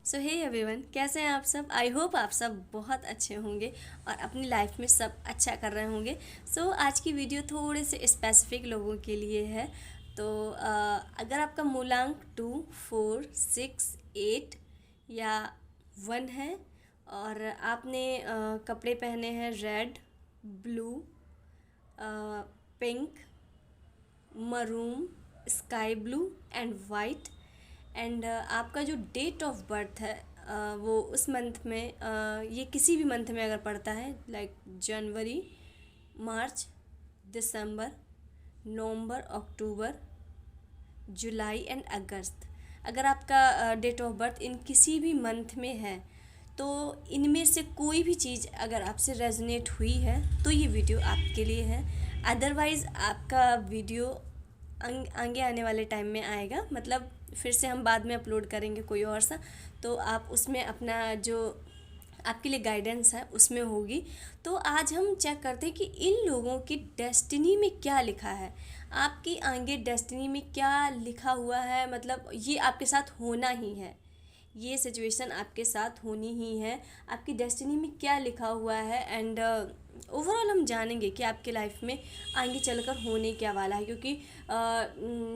सो hey everyone, कैसे हैं आप सब। आई होप आप सब बहुत अच्छे होंगे और अपनी लाइफ में सब अच्छा कर रहे होंगे। आज की वीडियो थोड़े से स्पेसिफिक लोगों के लिए है। अगर आपका मूलांक 2, 4, 6, 8 या 1 है और आपने कपड़े पहने हैं red, blue, pink, maroon, sky blue and white and आपका जो डेट ऑफ बर्थ है वो उस मंथ में ये किसी भी मंथ में अगर पड़ता है like January, March, December, November, October, July and August, अगर आपका डेट ऑफ बर्थ इन किसी भी मंथ में है तो इनमें से कोई भी चीज़ अगर आपसे रेजोनेट हुई है तो ये वीडियो आपके लिए है। अदरवाइज़ आपका वीडियो आगे आने वाले टाइम में आएगा, मतलब फिर से हम बाद में अपलोड करेंगे कोई और सा, तो आप उसमें अपना जो आपके लिए गाइडेंस है उसमें होगी। तो आज हम चेक करते हैं कि इन लोगों की डेस्टिनी में क्या लिखा है, आपकी आगे डेस्टिनी में क्या लिखा हुआ है, मतलब ये आपके साथ होना ही है, ये सिचुएशन आपके साथ होनी ही है, आपकी डेस्टिनी में क्या लिखा हुआ है। एंड ओवरऑल हम जानेंगे कि आपके लाइफ में आगे चलकर होने क्या वाला है, क्योंकि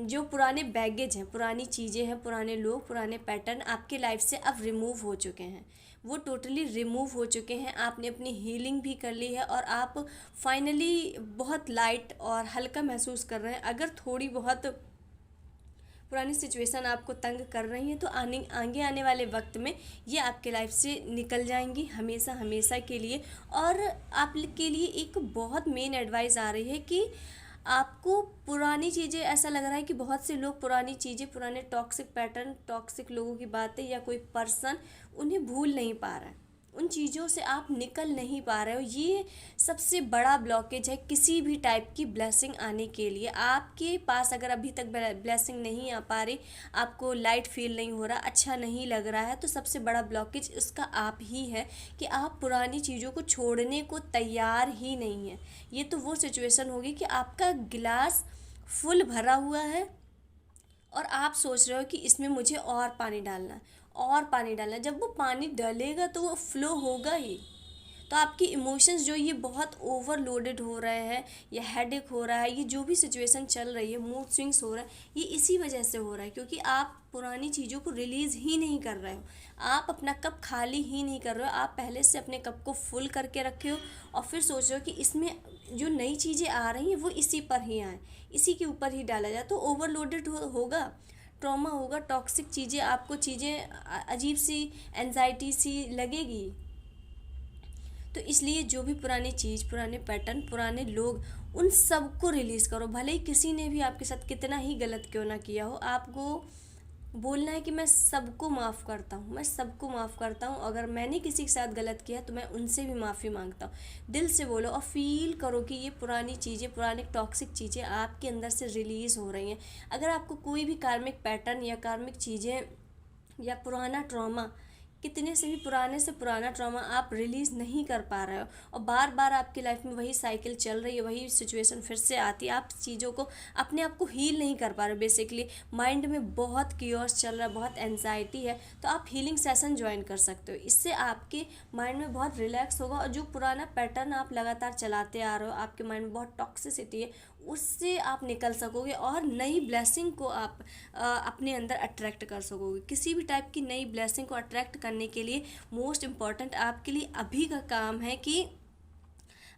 जो पुराने बैगेज हैं, पुरानी चीज़ें हैं, पुराने लोग, पुराने पैटर्न आपके लाइफ से अब रिमूव हो चुके हैं, वो टोटली रिमूव हो चुके हैं। आपने अपनी हीलिंग भी कर ली है और आप फाइनली बहुत लाइट और हल्का महसूस कर रहे हैं। अगर थोड़ी बहुत पुरानी सिचुएशन आपको तंग कर रही हैं तो आगे आने वाले वक्त में ये आपके लाइफ से निकल जाएंगी हमेशा हमेशा के लिए। और आपके लिए एक बहुत मेन एडवाइस आ रही है कि आपको पुरानी चीज़ें, ऐसा लग रहा है कि बहुत से लोग पुरानी चीज़ें, पुराने टॉक्सिक पैटर्न, टॉक्सिक लोगों की बातें या कोई पर्सन उन्हें भूल नहीं पा रहा है, उन चीज़ों से आप निकल नहीं पा रहे हो। ये सबसे बड़ा ब्लॉकेज है किसी भी टाइप की ब्लेसिंग आने के लिए। आपके पास अगर अभी तक ब्लेसिंग नहीं आ पा रही, आपको लाइट फील नहीं हो रहा, अच्छा नहीं लग रहा है, तो सबसे बड़ा ब्लॉकेज उसका आप ही है कि आप पुरानी चीज़ों को छोड़ने को तैयार ही नहीं है। ये तो वो सिचुएशन होगी कि आपका गिलास फुल भरा हुआ है और आप सोच रहे हो कि इसमें मुझे और पानी डालना है, और पानी डालना है। जब वो पानी डलेगा तो वो फ्लो होगा ही। तो आपके इमोशंस जो ये बहुत ओवरलोडेड हो रहे हैं, या हेडेक हो रहा है, ये जो भी सिचुएशन चल रही है, मूड स्विंग्स हो रहा है, ये इसी वजह से हो रहा है क्योंकि आप पुरानी चीज़ों को रिलीज़ ही नहीं कर रहे हो, आप अपना कप खाली ही नहीं कर रहे हो। आप पहले से अपने कप को फुल करके रखे हो और फिर सोच रहे हो कि इसमें जो नई चीज़ें आ रही हैं वो इसी पर ही आए, इसी के ऊपर ही डाला जाए, तो ओवरलोडेड होगा, ट्रॉमा होगा, टॉक्सिक चीज़ें, आपको चीज़ें अजीब सी एनजाइटी सी लगेगी। तो इसलिए जो भी पुरानी चीज़, पुराने पैटर्न, पुराने लोग, उन सबको रिलीज़ करो। भले ही किसी ने भी आपके साथ कितना ही गलत क्यों ना किया हो, आपको बोलना है कि मैं सबको माफ़ करता हूँ, मैं सबको माफ़ करता हूँ। अगर मैंने किसी के साथ गलत किया तो मैं उनसे भी माफ़ी मांगता हूँ। दिल से बोलो और फील करो कि ये पुरानी चीज़ें, पुरानी टॉक्सिक चीज़ें आपके अंदर से रिलीज़ हो रही हैं। अगर आपको कोई भी कार्मिक पैटर्न या कार्मिक चीज़ें या पुराना ट्रॉमा, कितने से पुराना ट्रॉमा आप रिलीज़ नहीं कर पा रहे हो और बार बार आपकी लाइफ में वही साइकिल चल रही है, वही सिचुएशन फिर से आती है, आप चीज़ों को, अपने आप को हील नहीं कर पा रहे हो। बेसिकली माइंड में बहुत कियोस चल रहा है, बहुत एनजाइटी है, तो आप हीलिंग सेशन ज्वाइन कर सकते हो। इससे आपके माइंड में बहुत रिलैक्स होगा और जो पुराना पैटर्न आप लगातार चलाते आ रहे हो, आपके माइंड में बहुत टॉक्सिसिटी है, उससे आप निकल सकोगे और नई ब्लेसिंग को आप अपने अंदर अट्रैक्ट कर सकोगे। किसी भी टाइप की नई ब्लेसिंग को अट्रैक्ट करने के लिए मोस्ट इम्पॉर्टेंट आपके लिए अभी का काम है कि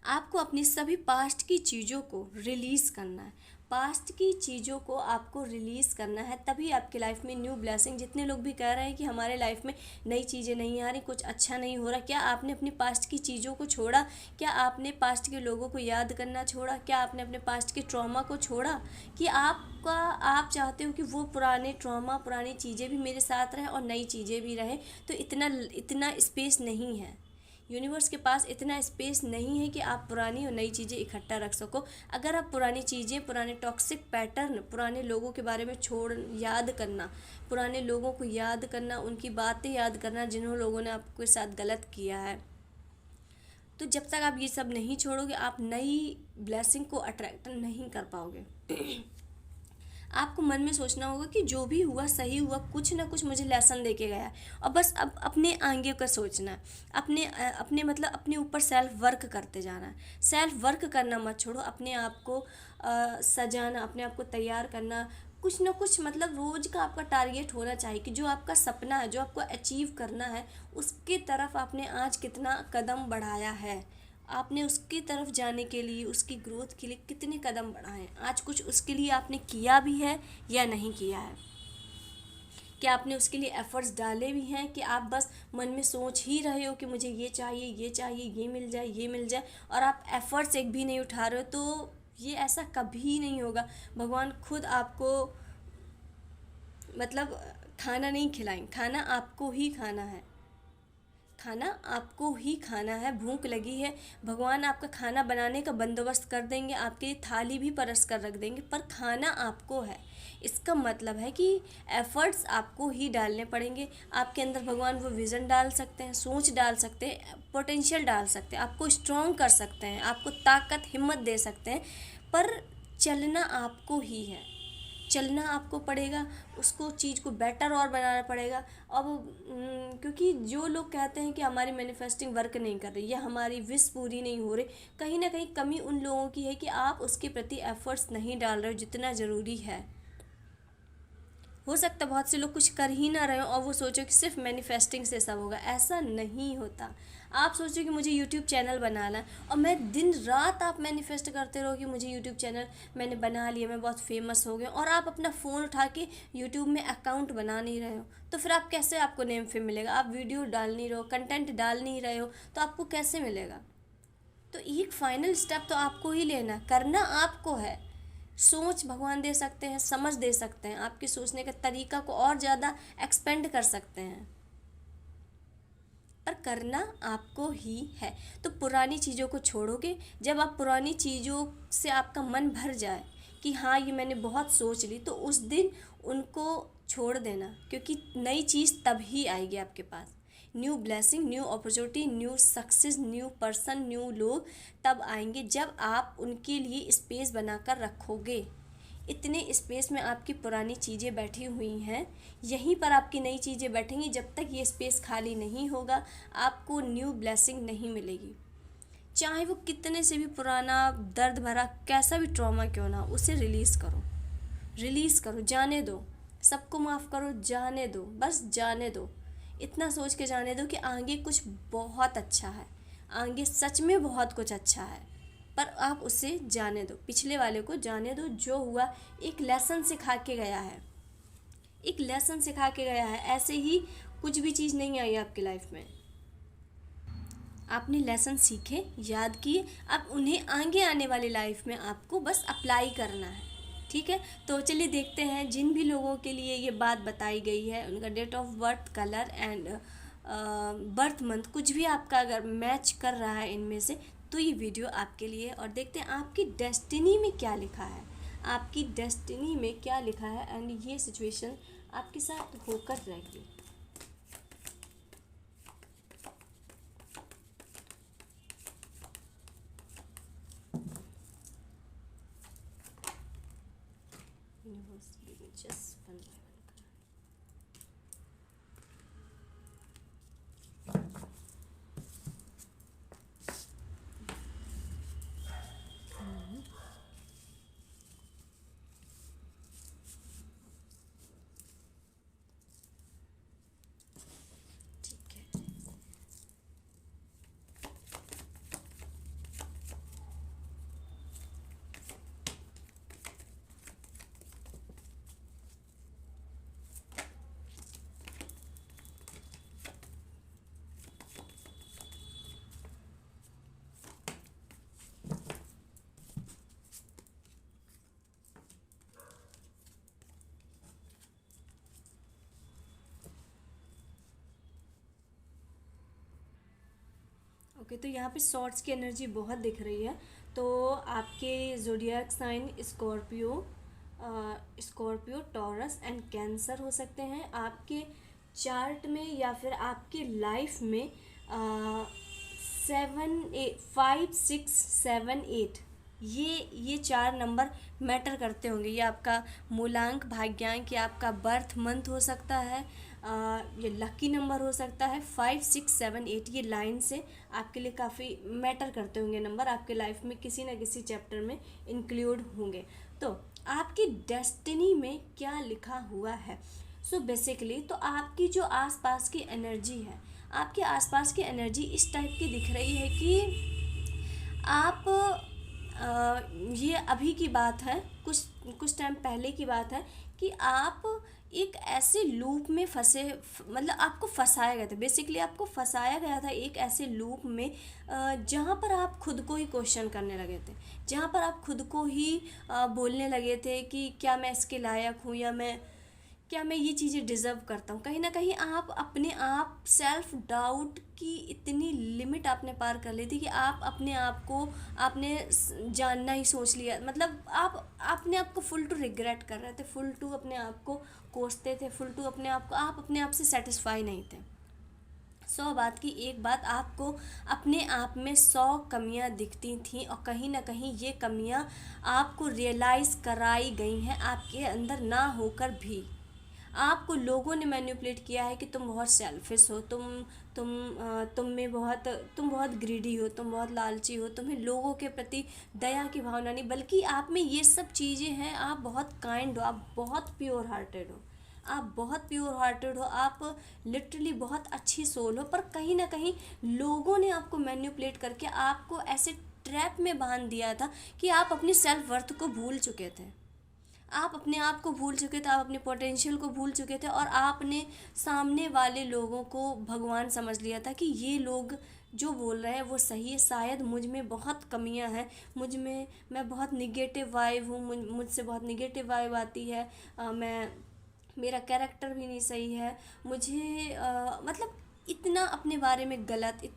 आपको अपनी सभी पास्ट की चीज़ों को रिलीज़ करना है। पास्ट की चीज़ों को आपको रिलीज़ करना है, तभी आपकी लाइफ में न्यू ब्लेसिंग। जितने लोग भी कह रहे हैं कि हमारे लाइफ में नई चीज़ें नहीं आ रही, कुछ अच्छा नहीं हो रहा, क्या आपने अपनी पास्ट की चीज़ों को छोड़ा? क्या आपने पास्ट के लोगों को याद करना छोड़ा? क्या आपने अपने पास्ट के ट्रॉमा को छोड़ा? कि आप चाहते हो कि वो पुराने ट्रॉमा, पुरानी चीज़ें भी मेरे साथ रहें और नई चीज़ें भी रहें, तो इतना इतना स्पेस नहीं है। यूनिवर्स के पास इतना स्पेस नहीं है कि आप पुरानी और नई चीज़ें इकट्ठा रख सको। अगर आप पुरानी चीज़ें, पुराने टॉक्सिक पैटर्न, पुराने लोगों के बारे में याद करना, पुराने लोगों को याद करना, उनकी बातें याद करना, जिन्होंने लोगों ने आपके साथ गलत किया है, तो जब तक आप ये सब नहीं छोड़ोगे आप नई ब्लेसिंग को अट्रैक्ट नहीं कर पाओगे। आपको मन में सोचना होगा कि जो भी हुआ सही हुआ, कुछ ना कुछ मुझे लेसन दे के गया है। और बस अब अपने आगे का सोचना है, अपने मतलब अपने ऊपर सेल्फ वर्क करते जाना है। सेल्फ वर्क करना मत छोड़ो, अपने आप को सजाना, अपने आप को तैयार करना, कुछ ना कुछ मतलब रोज का आपका टारगेट होना चाहिए कि जो आपका सपना है, जो आपको अचीव करना है, उसके तरफ आपने आज कितना कदम बढ़ाया है, आपने उसकी तरफ जाने के लिए, उसकी ग्रोथ के लिए कितने कदम बढ़ाए हैं, आज कुछ उसके लिए आपने किया भी है या नहीं किया है, कि आपने उसके लिए एफ़र्ट्स डाले भी हैं, कि आप बस मन में सोच ही रहे हो कि मुझे ये चाहिए, ये चाहिए, ये मिल जाए, ये मिल जाए, और आप एफ़र्ट्स एक भी नहीं उठा रहे हो, तो ये ऐसा कभी नहीं होगा। भगवान खुद आपको मतलब खाना नहीं खिलाएंगे, खाना आपको ही खाना है, खाना आपको ही खाना है। भूख लगी है, भगवान आपका खाना बनाने का बंदोबस्त कर देंगे, आपके लिए थाली भी परस कर रख देंगे, पर खाना आपको है। इसका मतलब है कि एफ़र्ट्स आपको ही डालने पड़ेंगे। आपके अंदर भगवान वो विज़न डाल सकते हैं, सोच डाल सकते हैं, पोटेंशियल डाल सकते हैं, आपको स्ट्रॉन्ग कर सकते हैं, आपको ताकत हिम्मत दे सकते हैं, पर चलना आपको ही है। चलना आपको पड़ेगा, उसको चीज़ को बेटर और बनाना पड़ेगा। अब क्योंकि जो लोग कहते हैं कि हमारी मैनिफेस्टिंग वर्क नहीं कर रही या हमारी विश पूरी नहीं हो रही, कहीं ना कहीं कमी उन लोगों की है कि आप उसके प्रति एफर्ट्स नहीं डाल रहे हो जितना ज़रूरी है। हो सकता है बहुत से लोग कुछ कर ही ना रहे हो और वो सोचो कि सिर्फ मैनिफेस्टिंग से सब होगा, ऐसा नहीं होता। आप सोचो कि मुझे यूट्यूब चैनल बनाना है और मैं दिन रात आप मैनिफेस्ट करते रहो कि मुझे यूट्यूब चैनल मैंने बना लिया, मैं बहुत फेमस हो गया, और आप अपना फ़ोन उठा के यूट्यूब में अकाउंट बना नहीं रहे हो, तो फिर आप कैसे, आपको नेम फेम मिलेगा? आप वीडियो डाल नहीं रहे हो, कंटेंट डाल नहीं रहे हो, तो आपको कैसे मिलेगा? तो एक फाइनल स्टेप तो आपको ही लेना, करना आपको है। सोच भगवान दे सकते हैं, समझ दे सकते हैं, आपके सोचने का तरीका को और ज़्यादा एक्सपेंड कर सकते हैं, पर करना आपको ही है। तो पुरानी चीज़ों को छोड़ोगे, जब आप पुरानी चीज़ों से आपका मन भर जाए कि हाँ ये मैंने बहुत सोच ली, तो उस दिन उनको छोड़ देना, क्योंकि नई चीज़ तभी आएगी आपके पास। New blessing, new opportunity, new success, new person, new लोग तब आएंगे जब आप उनके लिए स्पेस बनाकर रखोगे। इतने स्पेस में आपकी पुरानी चीज़ें बैठी हुई हैं, यहीं पर आपकी नई चीज़ें बैठेंगी। जब तक ये स्पेस खाली नहीं होगा, आपको न्यू ब्लेसिंग नहीं मिलेगी। चाहे वो कितने से भी पुराना दर्द भरा कैसा भी ट्रॉमा क्यों ना, उसे रिलीज़ करो, रिलीज़ करो, जाने दो, सबको माफ़ करो, जाने दो, बस जाने दो। इतना सोच के जाने दो कि आगे कुछ बहुत अच्छा है, आगे सच में बहुत कुछ अच्छा है, पर आप उसे जाने दो, पिछले वाले को जाने दो। जो हुआ एक लेसन सिखा के गया है, एक लेसन सिखा के गया है, ऐसे ही कुछ भी चीज़ नहीं आई आपकी लाइफ में। आपने लेसन सीखे, याद किए, अब उन्हें आगे आने वाली लाइफ में आपको बस अप्लाई करना है। ठीक है, तो चलिए देखते हैं जिन भी लोगों के लिए ये बात बताई गई है, उनका date of birth, colour and birth month कुछ भी आपका अगर मैच कर रहा है इनमें से, तो ये वीडियो आपके लिए। और देखते हैं आपकी डेस्टिनी में क्या लिखा है, आपकी डेस्टिनी में क्या लिखा है, एंड ये सिचुएशन आपके साथ होकर रहेगी। Just one by one. ठीक है, ओके। तो यहाँ पे शॉर्ट्स की एनर्जी बहुत दिख रही है। तो आपके zodiac sign Scorpio, Scorpio, Taurus and Cancer हो सकते हैं आपके चार्ट में, या फिर आपके लाइफ में 7 8 5 6 7 8 ये 4 नंबर मैटर करते होंगे। ये आपका मूलांक, भाग्यांक, या आपका बर्थ मंथ हो सकता है, ये लकी नंबर हो सकता है। 5, 6, 7, 8 ये लाइन से आपके लिए काफ़ी मैटर करते होंगे नंबर, आपके लाइफ में किसी ना किसी चैप्टर में इंक्लूड होंगे। तो आपकी डेस्टिनी में क्या लिखा हुआ है? सो बेसिकली तो आपकी जो आसपास की एनर्जी है, आपके आसपास की एनर्जी इस टाइप की दिख रही है कि आप ये अभी की बात है, कुछ कुछ टाइम पहले की बात है कि आप एक ऐसे लूप में फंसे, मतलब आपको फंसाया गया था, बेसिकली आपको फंसाया गया था एक ऐसे लूप में जहाँ पर आप खुद को ही क्वेश्चन करने लगे थे, जहाँ पर आप खुद को ही बोलने लगे थे कि क्या मैं इसके लायक हूँ, या क्या मैं ये चीज़ें डिज़र्व करता हूँ। कहीं ना कहीं आप अपने आप सेल्फ डाउट की इतनी लिमिट आपने पार कर ली थी कि आप अपने आप को आपने जानना ही सोच लिया, मतलब अपने आप को फुल टू रिग्रेट कर रहे थे, फुल टू अपने आप को कोसते थे, फुल टू अपने आप को, आप अपने आप से सेटिस्फाई नहीं थे। 100 बात की एक बात, आपको अपने आप में 100 कमियां दिखती थीं, और कहीं ना कहीं ये कमियां आपको रियलाइज़ कराई गई हैं आपके अंदर ना होकर भी। आपको लोगों ने मैनिपुलेट किया है कि तुम बहुत सेल्फिश हो, तुम में बहुत, तुम बहुत ग्रीडी हो, तुम बहुत लालची हो, तुम्हें लोगों के प्रति दया की भावना नहीं, बल्कि आप में ये सब चीज़ें हैं। आप बहुत काइंड हो, आप बहुत प्योर हार्टेड हो, आप बहुत प्योर हार्टेड हो, आप लिटरली बहुत अच्छी सोल हो, पर कहीं ना कहीं लोगों ने आपको मैनिपुलेट करके आपको ऐसे ट्रैप में बांध दिया था कि आप अपनी सेल्फ वर्थ को भूल चुके थे, आप अपने आप को भूल चुके थे, आप अपने पोटेंशियल को भूल चुके थे, और आपने सामने वाले लोगों को भगवान समझ लिया था कि ये लोग जो बोल रहे हैं वो सही है, शायद मुझ में बहुत कमियां हैं, मैं बहुत निगेटिव वाइब हूँ, मुझसे बहुत निगेटिव वाइब आती है, मैं मेरा कैरेक्टर भी नहीं सही है, मुझे मतलब इतना अपने बारे में गलत,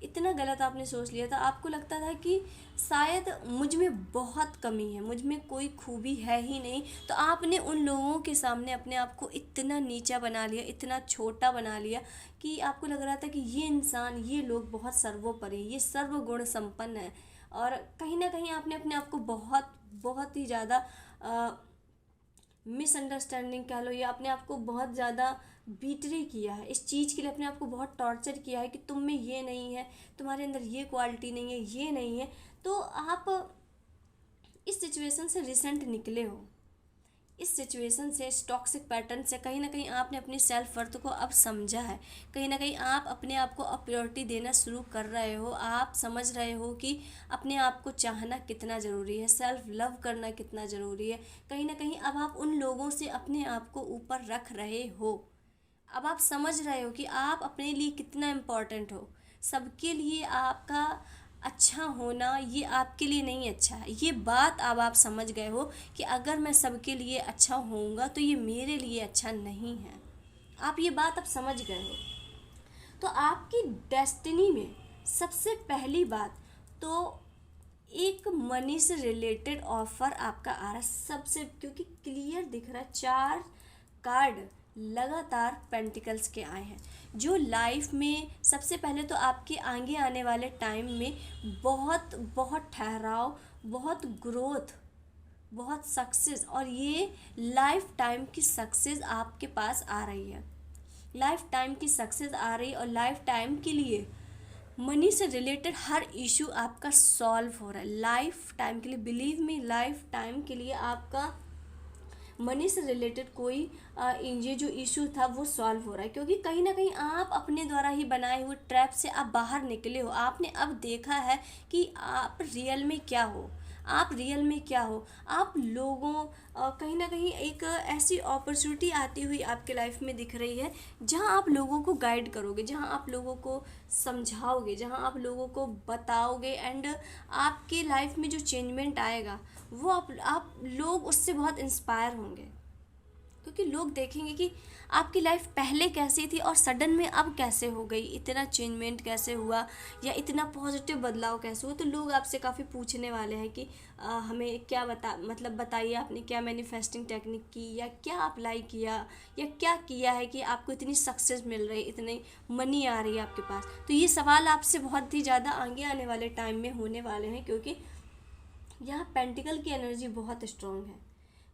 इतना गलत आपने सोच लिया था। आपको लगता था कि शायद मुझ में बहुत कमी है, मुझ में कोई खूबी है ही नहीं, तो आपने उन लोगों के सामने अपने आप को इतना नीचा बना लिया, इतना छोटा बना लिया कि आपको लग रहा था कि ये इंसान, ये लोग बहुत सर्वोपरि, ये सर्वगुण संपन्न है। और कहीं ना कहीं आपने अपने आप को बहुत बहुत ही ज़्यादा मिसअंडरस्टैंडिंग कह लो, या अपने आप को बहुत ज़्यादा बीटरी किया है, इस चीज़ के लिए अपने आप को बहुत टॉर्चर किया है कि तुम में ये नहीं है, तुम्हारे अंदर ये क्वालिटी नहीं है, ये नहीं है। तो आप इस सिचुएशन से रिसेंट निकले हो, इस सिचुएशन से, इस टॉक्सिक पैटर्न से कहीं ना कहीं आपने अपनी सेल्फ वर्थ को अब समझा है, कहीं ना कहीं आप अपने आप को अब प्रायोरिटी देना शुरू कर रहे हो, आप समझ रहे हो कि अपने आप को चाहना कितना ज़रूरी है, सेल्फ लव करना कितना ज़रूरी है। कहीं ना कहीं अब आप उन लोगों से अपने आप को ऊपर रख रहे हो, अब आप समझ रहे हो कि आप अपने लिए कितना इम्पोर्टेंट हो, सबके लिए आपका अच्छा होना ये आपके लिए नहीं अच्छा है। ये बात अब आप समझ गए हो कि अगर मैं सबके लिए अच्छा होऊंगा तो ये मेरे लिए अच्छा नहीं है, आप ये बात अब समझ गए हो। तो आपकी डेस्टिनी में सबसे पहली बात तो एक मनी से रिलेटेड ऑफर आपका आ रहा है सबसे, क्योंकि क्लियर दिख रहा है 4 कार्ड लगातार पेंटिकल्स के आए हैं, जो लाइफ में सबसे पहले तो आपके आगे आने वाले टाइम में बहुत बहुत ठहराव, बहुत ग्रोथ, बहुत सक्सेस, और ये लाइफ टाइम की सक्सेस आपके पास आ रही है, लाइफ टाइम की सक्सेस आ रही है, और लाइफ टाइम के लिए मनी से रिलेटेड हर इशू आपका सॉल्व हो रहा है लाइफ टाइम के लिए। बिलीव मी, लाइफ टाइम के लिए आपका मनी से रिलेटेड कोई ये जो इशू था वो सॉल्व हो रहा है, क्योंकि कहीं ना कहीं आप अपने द्वारा ही बनाए हुए ट्रैप से आप बाहर निकले हो। आपने अब देखा है कि आप रियल में क्या हो, आप रियल में क्या हो। आप लोगों कहीं ना कहीं एक ऐसी अपॉर्चुनिटी आती हुई आपके लाइफ में दिख रही है जहां आप लोगों को गाइड करोगे, जहां आप लोगों को समझाओगे, जहां आप लोगों को बताओगे, एंड आपके लाइफ में जो चेंजमेंट आएगा वो आप लोग उससे बहुत इंस्पायर होंगे, क्योंकि लोग देखेंगे कि आपकी लाइफ पहले कैसी थी और सडन में अब कैसे हो गई, इतना चेंजमेंट कैसे हुआ, या इतना पॉजिटिव बदलाव कैसे हुआ। तो लोग आपसे काफ़ी पूछने वाले हैं कि हमें क्या बताइए आपने क्या मैनिफेस्टिंग टेक्निक की, या क्या अप्लाई किया, या क्या किया है कि आपको इतनी सक्सेस मिल रही है, इतनी मनी आ रही है आपके पास। तो ये सवाल आपसे बहुत ही ज़्यादा आगे आने वाले टाइम में होने वाले हैं, क्योंकि यहाँ पेंटिकल की एनर्जी बहुत स्ट्रांग है,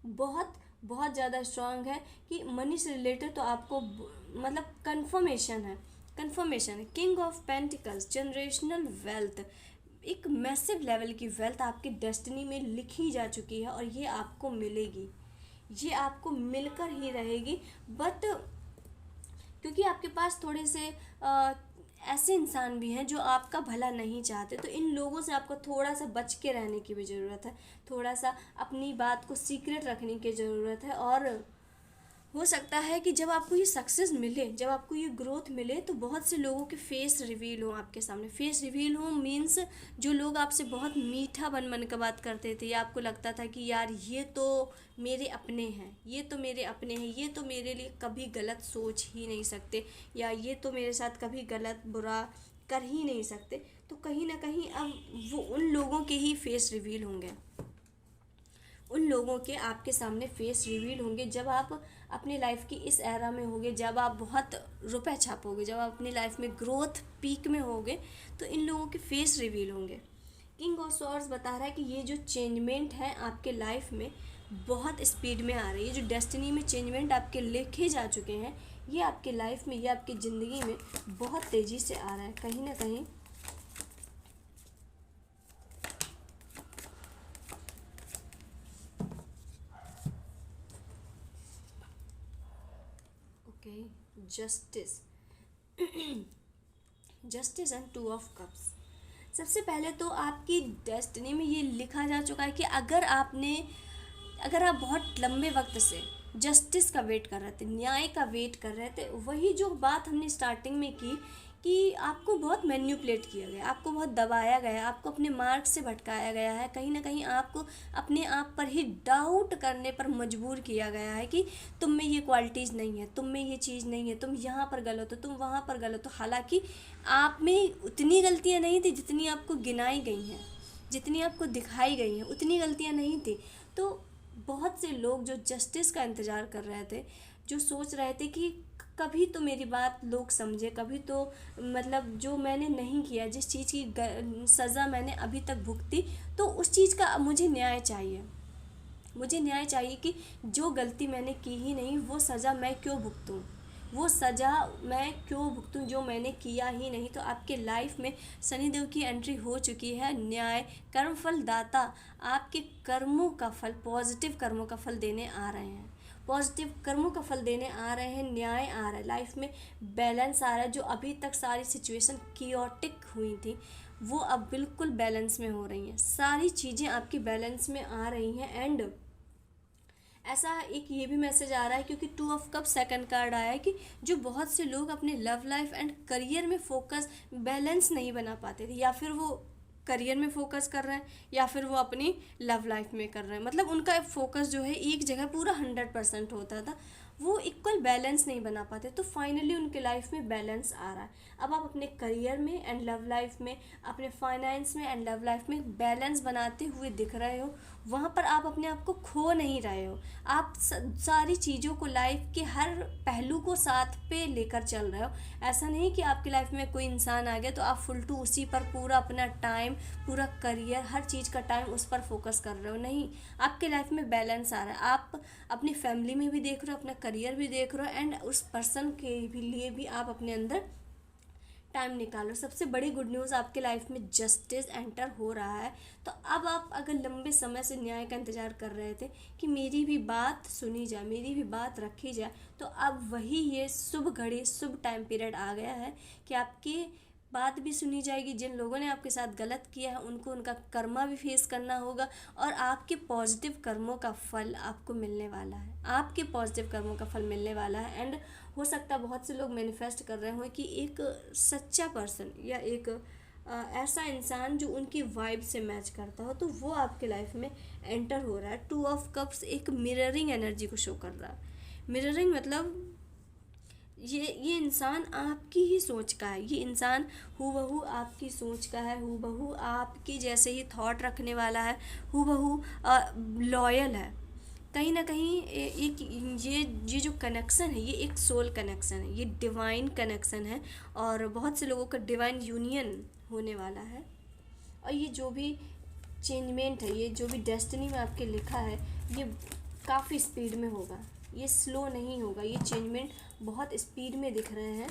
बहुत बहुत ज़्यादा स्ट्रांग है कि मनी से रिलेटेड तो आपको मतलब कंफर्मेशन है। King of pentacles, generational wealth, एक मैसिव लेवल की वेल्थ आपकी डेस्टिनी में लिखी जा चुकी है और ये आपको मिलेगी, ये आपको मिलकर ही रहेगी। बट क्योंकि आपके पास थोड़े से ऐसे इंसान भी हैं जो आपका भला नहीं चाहते, तो इन लोगों से आपको थोड़ा सा बच के रहने की भी ज़रूरत है, थोड़ा सा अपनी बात को सीक्रेट रखने की ज़रूरत है। और हो सकता है कि जब आपको ये सक्सेस मिले, जब आपको ये ग्रोथ मिले, तो बहुत से लोगों के फेस रिवील हो आपके सामने। फेस रिवील हो मीन्स जो लोग आपसे बहुत मीठा बन बन कर बात करते थे, या आपको लगता था कि यार ये तो मेरे अपने हैं, ये तो मेरे अपने हैं, ये तो मेरे लिए कभी गलत सोच ही नहीं सकते, या ये तो मेरे साथ कभी गलत बुरा कर ही नहीं सकते, तो कहीं ना कहीं अब वो उन लोगों के ही फेस रिवील होंगे, उन लोगों के आपके सामने फेस रिवील होंगे जब आप अपनी लाइफ की इस एरा में होगे, जब आप बहुत रुपए छापोगे, जब आप अपनी लाइफ में ग्रोथ पीक में होगे, तो इन लोगों के फेस रिवील होंगे। किंग ऑफ सॉर्ड्स बता रहा है कि ये जो चेंजमेंट है आपके लाइफ में बहुत स्पीड में आ रही है, जो डेस्टिनी में चेंजमेंट आपके लिखे जा चुके हैं, ये आपके लाइफ में, ये आपकी ज़िंदगी में बहुत तेज़ी से आ रहा है। कहीं ना कहीं justice, justice and two of cups. सबसे पहले तो आपकी डेस्टिनी में ये लिखा जा चुका है कि अगर आप बहुत लंबे वक्त से जस्टिस का वेट कर रहे थे, न्याय का वेट कर रहे थे, वही जो बात हमने स्टार्टिंग में की कि आपको बहुत मैन्युपुलेट किया गया, आपको बहुत दबाया गया, आपको अपने मार्ग से भटकाया गया है, कहीं ना कहीं आपको अपने आप पर ही डाउट करने पर मजबूर किया गया है कि तुम में ये क्वालिटीज़ नहीं है, तुम में ये चीज़ नहीं है, तुम यहाँ पर गलत हो, तुम वहाँ पर गलत हो। हालांकि आप में उतनी गलतियाँ नहीं थी जितनी आपको गिनाई गई हैं, जितनी आपको दिखाई गई हैं, उतनी गलतियाँ नहीं थी। तो बहुत से लोग जो जस्टिस का इंतज़ार कर रहे थे, जो सोच रहे थे कि कभी तो मेरी बात लोग समझे, कभी तो मतलब जो मैंने नहीं किया, जिस चीज़ की सज़ा मैंने अभी तक भुगती, तो उस चीज़ का मुझे न्याय चाहिए, मुझे न्याय चाहिए कि जो गलती मैंने की ही नहीं वो सज़ा मैं क्यों भुगतूँ, वो सज़ा मैं क्यों भुगतूँ जो मैंने किया ही नहीं। तो आपके लाइफ में शनिदेव की एंट्री हो चुकी है। न्याय, कर्मफल दाता आपके कर्मों का फल, पॉजिटिव कर्मों का फल देने आ रहे हैं, पॉजिटिव कर्मों का फल देने आ रहे हैं, न्याय आ रहा है, लाइफ में बैलेंस आ रहा है। जो अभी तक सारी सिचुएशन कियोटिक हुई थी वो अब बिल्कुल बैलेंस में हो रही हैं, सारी चीज़ें आपकी बैलेंस में आ रही हैं। एंड ऐसा एक ये भी मैसेज आ रहा है क्योंकि two of cup second card आया है कि जो बहुत से लोग अपने लव लाइफ एंड करियर में फोकस बैलेंस नहीं बना पाते थे, या फिर वो करियर में फोकस कर रहे हैं या फिर वो अपनी लव लाइफ में कर रहे हैं, मतलब उनका फोकस जो है एक जगह पूरा 100% होता था, वो इक्वल बैलेंस नहीं बना पाते। तो फाइनली उनके लाइफ में बैलेंस आ रहा है। अब आप अपने करियर में एंड लव लाइफ में, अपने फाइनेंस में एंड लव लाइफ में बैलेंस बनाते हुए दिख रहे हो। वहाँ पर आप अपने आप को खो नहीं रहे हो, आप सारी चीज़ों को, लाइफ के हर पहलू को साथ पे लेकर चल रहे हो। ऐसा नहीं कि आपकी लाइफ में कोई इंसान आ गया तो आप फुल टू उसी पर पूरा अपना टाइम, पूरा करियर, हर चीज़ का टाइम उस पर फोकस कर रहे हो, नहीं। आपके लाइफ में बैलेंस आ रहा है। आप अपनी फैमिली में भी देख रहे हो, अपना करियर भी देख रहे हो, एंड उस पर्सन के भी लिए भी आप अपने अंदर टाइम निकालो। सबसे बड़ी गुड न्यूज़, आपके लाइफ में जस्टिस एंटर हो रहा है। तो अब आप अगर लंबे समय से न्याय का इंतज़ार कर रहे थे कि मेरी भी बात सुनी जाए, मेरी भी बात रखी जाए, तो अब वही ये शुभ घड़ी, शुभ टाइम पीरियड आ गया है कि आपकी बात भी सुनी जाएगी। जिन लोगों ने आपके साथ गलत किया है उनको उनका कर्मा भी फेस करना होगा, और आपके पॉजिटिव कर्मों का फल आपको मिलने वाला है, आपके पॉजिटिव कर्मों का फल मिलने वाला है। एंड हो सकता है बहुत से लोग मैनिफेस्ट कर रहे हो कि एक सच्चा पर्सन या एक ऐसा इंसान जो उनकी वाइब से मैच करता हो, तो वो आपके लाइफ में एंटर हो रहा है। टू ऑफ कप्स एक मिररिंग एनर्जी को शो कर रहा है। मिररिंग मतलब ये इंसान आपकी ही सोच का है, ये इंसान हूबहू आपकी सोच का है, हूबहू आपकी जैसे ही थॉट रखने वाला है, हूबहू लॉयल है। कहीं ना कहीं एक ये जो कनेक्शन है, ये एक सोल कनेक्शन है, ये डिवाइन कनेक्शन है, और बहुत से लोगों का डिवाइन यूनियन होने वाला है। और ये जो भी चेंजमेंट है, ये जो भी डेस्टिनी में आपके लिखा है ये काफ़ी स्पीड में होगा, ये स्लो नहीं होगा, ये चेंजमेंट बहुत स्पीड में दिख रहे हैं।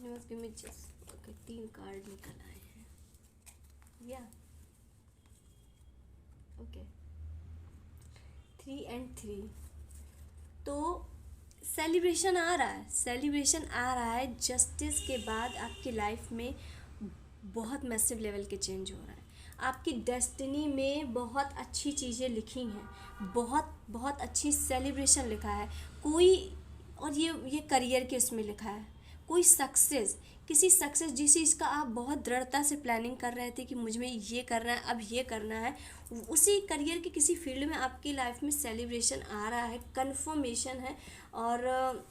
ओके, 3 कार्ड निकल आए हैं या ओके 3 and 3। तो सेलिब्रेशन आ रहा है, सेलिब्रेशन आ रहा है। जस्टिस के बाद आपकी लाइफ में बहुत मैसिव लेवल के चेंज हो रहा है। आपकी डेस्टिनी में बहुत अच्छी चीज़ें लिखी हैं, बहुत बहुत अच्छी सेलिब्रेशन लिखा है कोई। और ये करियर के उसमें लिखा है, कोई सक्सेस, किसी सक्सेस जिस चीज़ का आप बहुत दृढ़ता से प्लानिंग कर रहे थे कि मुझ में ये करना है, अब ये करना है, उसी करियर के किसी फील्ड में आपकी लाइफ में सेलिब्रेशन आ रहा है, कन्फर्मेशन है। और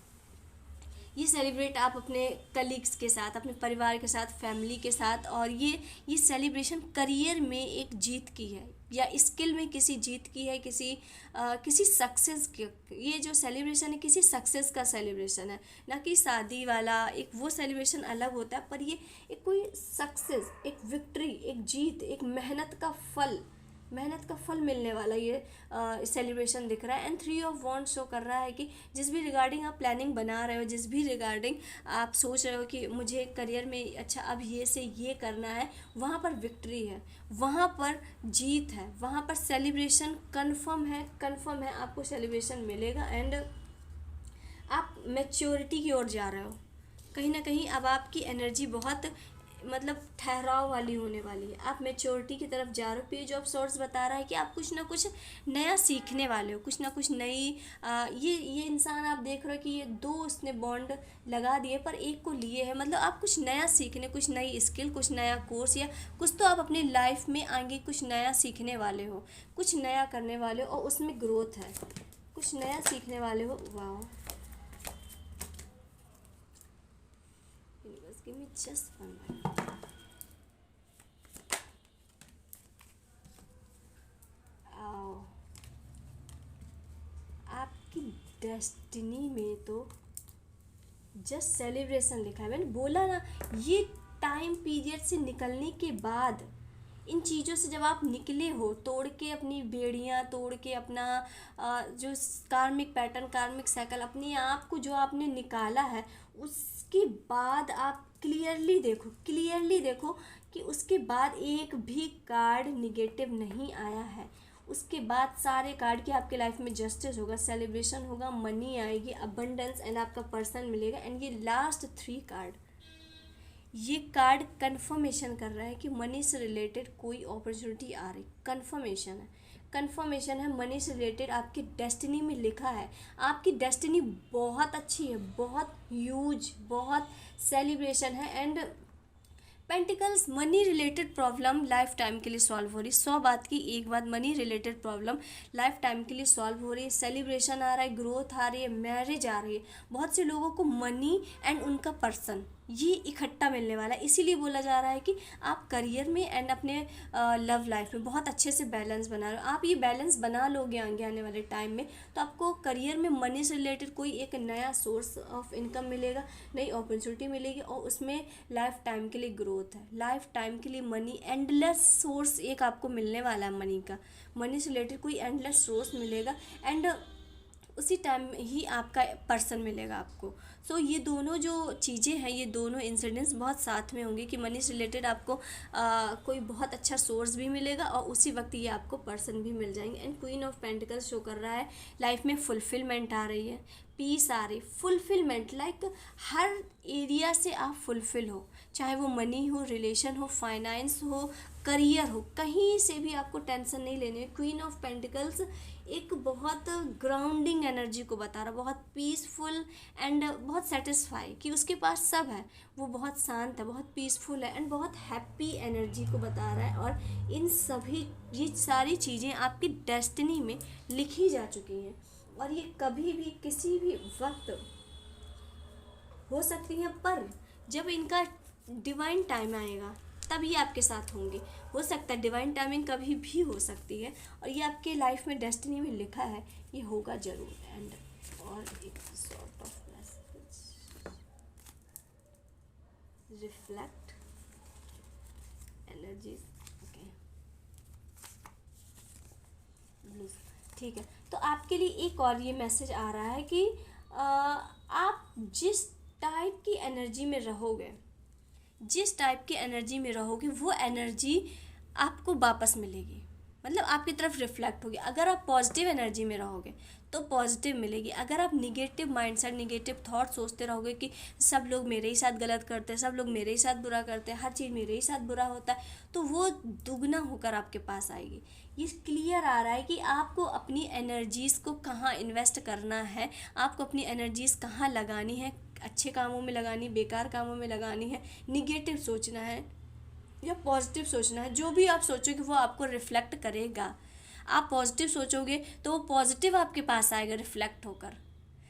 ये सेलिब्रेट आप अपने कलीग्स के साथ, अपने परिवार के साथ, फैमिली के साथ। और ये सेलिब्रेशन करियर में एक जीत की है या स्किल में किसी जीत की है, किसी सक्सेस की। ये जो सेलिब्रेशन है किसी सक्सेस का सेलिब्रेशन है, ना कि शादी वाला। एक वो सेलिब्रेशन अलग होता है, पर ये एक कोई सक्सेस, एक विक्ट्री, एक जीत, एक मेहनत का फल मिलने वाला ये सेलिब्रेशन दिख रहा है। एंड 3 of Wands शो कर रहा है कि जिस भी रिगार्डिंग आप प्लानिंग बना रहे हो, जिस भी रिगार्डिंग आप सोच रहे हो कि मुझे करियर में अच्छा अब ये से ये करना है, वहाँ पर विक्ट्री है, वहाँ पर जीत है, वहाँ पर सेलिब्रेशन कन्फर्म है, आपको सेलिब्रेशन मिलेगा। एंड आप मैच्योरिटी की ओर जा रहे हो, कहीं ना कहीं अब आपकी एनर्जी बहुत मतलब ठहराव वाली होने वाली है, आप मैच्योरिटी की तरफ जा रहे हो। पेज ऑफ सोर्स बता रहा है कि आप कुछ ना कुछ नया सीखने वाले हो, कुछ ना कुछ नई ये इंसान आप देख रहे हो कि ये 2 उसने बॉन्ड लगा दिए पर एक को लिए है, मतलब आप कुछ नया सीखने, कुछ नई स्किल, कुछ नया कोर्स या कुछ तो आप अपनी लाइफ में आगे कुछ नया सीखने वाले हो, कुछ नया करने वाले हो और उसमें ग्रोथ है, कुछ नया सीखने वाले हो। वाह, give me just 1 minute। आओ, आपकी डेस्टिनी में तो जस्ट सेलिब्रेशन लिखा है। मैंने बोला ना, ये टाइम पीरियड से निकलने के बाद, इन चीज़ों से जब आप निकले हो, तोड़ के अपनी बेड़ियाँ तोड़ के अपना जो कार्मिक पैटर्न, कार्मिक साइकिल, अपने आप को जो आपने निकाला है, उसके बाद आप क्लियरली देखो कि उसके बाद एक भी कार्ड निगेटिव नहीं आया है। उसके बाद सारे कार्ड की आपके लाइफ में जस्टिस होगा, सेलिब्रेशन होगा, मनी आएगी, अबंडेंस एंड आपका पर्सन मिलेगा। एंड ये लास्ट 3 कार्ड, ये कार्ड कन्फर्मेशन कर रहा है कि मनी से रिलेटेड कोई अपॉर्चुनिटी आ रही, कन्फर्मेशन है मनी से रिलेटेड आपकी डेस्टिनी में लिखा है। आपकी डेस्टिनी बहुत अच्छी है, बहुत ह्यूज, बहुत सेलिब्रेशन है। And pentacles, money related problem life time के लिए सॉल्व हो रही। 100 बात की एक बात, money related problem life time के लिए सॉल्व हो रही है। सेलिब्रेशन आ रहा है, ग्रोथ आ रही है, मैरिज आ रही है। बहुत से लोगों को मनी एंड उनका पर्सन ये इकट्ठा मिलने वाला है। इसीलिए बोला जा रहा है कि आप करियर में एंड अपने लव लाइफ में बहुत अच्छे से बैलेंस बना रहे हो। आप ये बैलेंस बना लोगे आगे आने वाले टाइम में, तो आपको करियर में मनी से रिलेटेड कोई एक नया सोर्स ऑफ इनकम मिलेगा, नई अपॉर्चुनिटी मिलेगी और उसमें लाइफ टाइम के लिए ग्रोथ है, लाइफ टाइम के लिए मनी, एंडलेस सोर्स एक आपको मिलने वाला है मनी का। मनी से रिलेटेड कोई एंडलेस सोर्स मिलेगा एंड उसी टाइम ही आपका पर्सन मिलेगा आपको। सो ये दोनों जो चीज़ें हैं, ये दोनों इंसिडेंट्स बहुत साथ में होंगे कि मनी से रिलेटेड आपको कोई बहुत अच्छा सोर्स भी मिलेगा और उसी वक्त ये आपको पर्सन भी मिल जाएंगे। And queen of pentacles show कर रहा है लाइफ में फुलफिलमेंट आ रही है, पीस आ रही, फुलफिलमेंट, लाइक हर एरिया से आप फुलफिल हो, चाहे वो मनी हो, रिलेशन हो, फाइनेंस हो, करियर हो, कहीं से भी आपको टेंशन नहीं लेनी है। क्वीन ऑफ पेंटिकल्स एक बहुत ग्राउंडिंग एनर्जी को बता रहा, बहुत पीसफुल एंड बहुत सेटिस्फाई कि उसके पास सब है, वो बहुत शांत है, बहुत पीसफुल है एंड बहुत हैप्पी एनर्जी को बता रहा है। और इन सभी ये सारी चीज़ें आपकी डेस्टिनी में लिखी जा चुकी हैं और ये कभी भी किसी भी वक्त हो सकती हैं, पर जब इनका डिवाइन टाइम आएगा तब ये आपके साथ होंगे। हो सकता है डिवाइन टाइमिंग कभी भी हो सकती है और ये आपके लाइफ में डेस्टिनी में लिखा है, ये होगा ज़रूर। एंड और एक sort of message, reflect energies. Okay, blues. ठीक है, तो आपके लिए एक और ये मैसेज आ रहा है कि आप जिस टाइप की एनर्जी में रहोगे, जिस टाइप की एनर्जी में रहोगे वो एनर्जी आपको वापस मिलेगी, मतलब आपकी तरफ रिफ्लेक्ट होगी। अगर आप पॉजिटिव एनर्जी में रहोगे तो पॉजिटिव मिलेगी। अगर आप निगेटिव माइंडसेट, निगेटिव थॉट सोचते रहोगे कि सब लोग मेरे ही साथ गलत करते हैं, सब लोग मेरे ही साथ बुरा करते हैं, हर चीज़ मेरे ही साथ बुरा होता है, तो वो दुगना होकर आपके पास आएगी। ये क्लियर आ रहा है कि आपको अपनी एनर्जीज़ को कहाँ इन्वेस्ट करना है, आपको अपनी एनर्जीज़ कहाँ लगानी है, अच्छे कामों में लगानी, बेकार कामों में लगानी है, निगेटिव सोचना है या पॉजिटिव सोचना है। जो भी आप सोचोगे वो आपको रिफ्लेक्ट करेगा। आप पॉजिटिव सोचोगे तो वो पॉजिटिव आपके पास आएगा रिफ्लेक्ट होकर।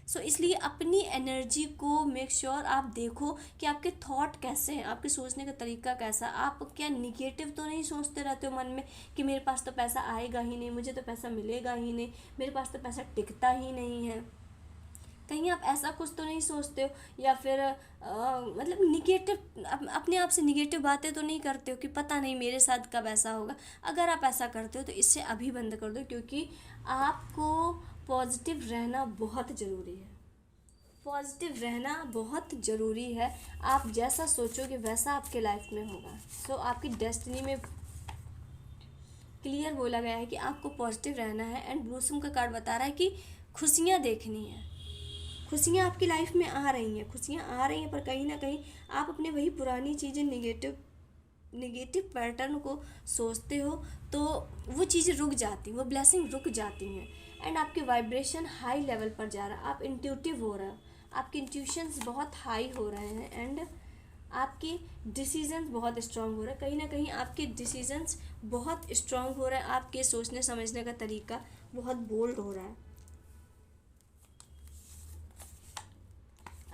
सो इसलिए अपनी एनर्जी को मेक श्योर आप देखो कि आपके थॉट कैसे हैं, आपके सोचने का तरीका कैसा। आप क्या निगेटिव तो नहीं सोचते रहते हो मन में कि मेरे पास तो पैसा आएगा ही नहीं, मुझे तो पैसा मिलेगा ही नहीं, मेरे पास तो पैसा टिकता ही नहीं है। कहीं आप ऐसा कुछ तो नहीं सोचते हो, या फिर मतलब निगेटिव अपने आप से निगेटिव बातें तो नहीं करते हो कि पता नहीं मेरे साथ कब ऐसा होगा। अगर आप ऐसा करते हो तो इससे अभी बंद कर दो, क्योंकि आपको पॉजिटिव रहना बहुत ज़रूरी है। पॉजिटिव रहना बहुत ज़रूरी है। आप जैसा सोचोगे वैसा आपके लाइफ में होगा। सो आपकी डेस्टिनी में क्लियर बोला गया है कि आपको पॉजिटिव रहना है। एंड ब्लूसम का कार्ड बता रहा है कि खुशियाँ देखनी है। खुशियाँ आपकी लाइफ में आ रही हैं, खुशियाँ आ रही हैं, पर कहीं ना कहीं आप अपने वही पुरानी चीज़ें, निगेटिव पैटर्न को सोचते हो तो वो चीज़ें रुक जाती, वो ब्लेसिंग रुक जाती हैं। एंड आपके वाइब्रेशन हाई लेवल पर जा रहा है, आप इंट्यूटिव हो रहे हो, आपके इंट्यूशंस बहुत हाई हो रहे हैं। एंड आपके डिसीजंस बहुत स्ट्रांग हो रहे हैं। कहीं ना कहीं आपके डिसीजंस बहुत स्ट्रांग हो रहे हैं, आपके सोचने समझने का तरीका बहुत बोल्ड हो रहा है।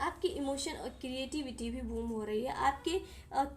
आपकी इमोशन और क्रिएटिविटी भी बूम हो रही है। आपके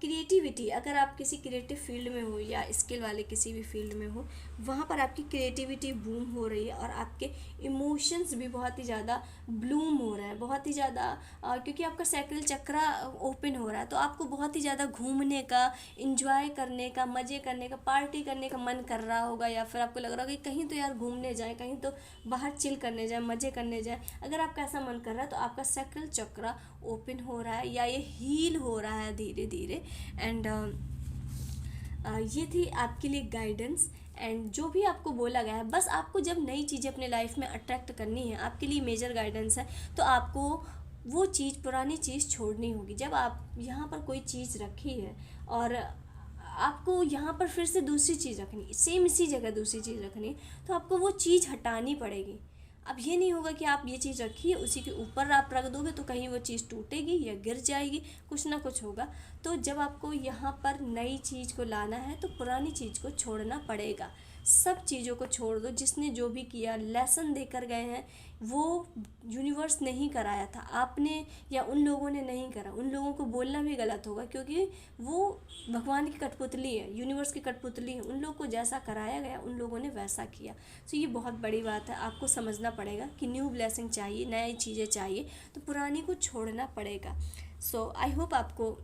क्रिएटिविटी, अगर आप किसी क्रिएटिव फील्ड में हो या स्किल वाले किसी भी फील्ड में हो, वहाँ पर आपकी क्रिएटिविटी बूम हो रही है। और आपके इमोशंस भी बहुत ही ज़्यादा ब्लूम हो रहा है, बहुत ही ज़्यादा, क्योंकि आपका सैक्रल चक्रा ओपन हो रहा है, तो आपको बहुत ही ज़्यादा घूमने का, इंजॉय करने का, मज़े करने का, पार्टी करने का मन कर रहा होगा। या फिर आपको लग रहा होगा कि कहीं तो यार घूमने जाएं, कहीं तो बाहर चिल करने जाएं, मज़े करने जाएं। अगर आपका ऐसा मन कर रहा है तो आपका सैक्रल चक्रा ओपन हो रहा है या ये हील हो रहा है धीरे धीरे। एंड ये थी आपके लिए गाइडेंस। एंड जो भी आपको बोला गया है, बस आपको जब नई चीज़ें अपने लाइफ में अट्रैक्ट करनी है, आपके लिए मेजर गाइडेंस है, तो आपको वो चीज़, पुरानी चीज़ छोड़नी होगी। जब आप यहाँ पर कोई चीज़ रखी है और आपको यहाँ पर फिर से दूसरी चीज़ रखनी, सेम इसी जगह दूसरी चीज़ रखनी, तो आपको वो चीज़ हटानी पड़ेगी। अब ये नहीं होगा कि आप ये चीज़ रखिए उसी के ऊपर आप रख दोगे तो कहीं वो चीज़ टूटेगी या गिर जाएगी, कुछ ना कुछ होगा। तो जब आपको यहाँ पर नई चीज़ को लाना है तो पुरानी चीज़ को छोड़ना पड़ेगा। सब चीज़ों को छोड़ दो। जिसने जो भी किया, लेसन देकर गए हैं, वो यूनिवर्स नहीं कराया था, आपने या उन लोगों ने नहीं करा। उन लोगों को बोलना भी गलत होगा, क्योंकि वो भगवान की कठपुतली है, यूनिवर्स की कठपुतली है। उन लोगों को जैसा कराया गया उन लोगों ने वैसा किया। सो ये बहुत बड़ी बात है। आपको समझना पड़ेगा कि न्यू ब्लेसिंग चाहिए, नई चीज़ें चाहिए, तो पुरानी को छोड़ना पड़ेगा। सो आई होप आपको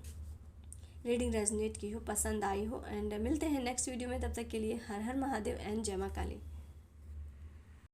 रीडिंग रेजोनेट की हो, पसंद आई हो। एंड मिलते हैं नेक्स्ट वीडियो में। तब तक के लिए हर हर महादेव एंड जय मां काली।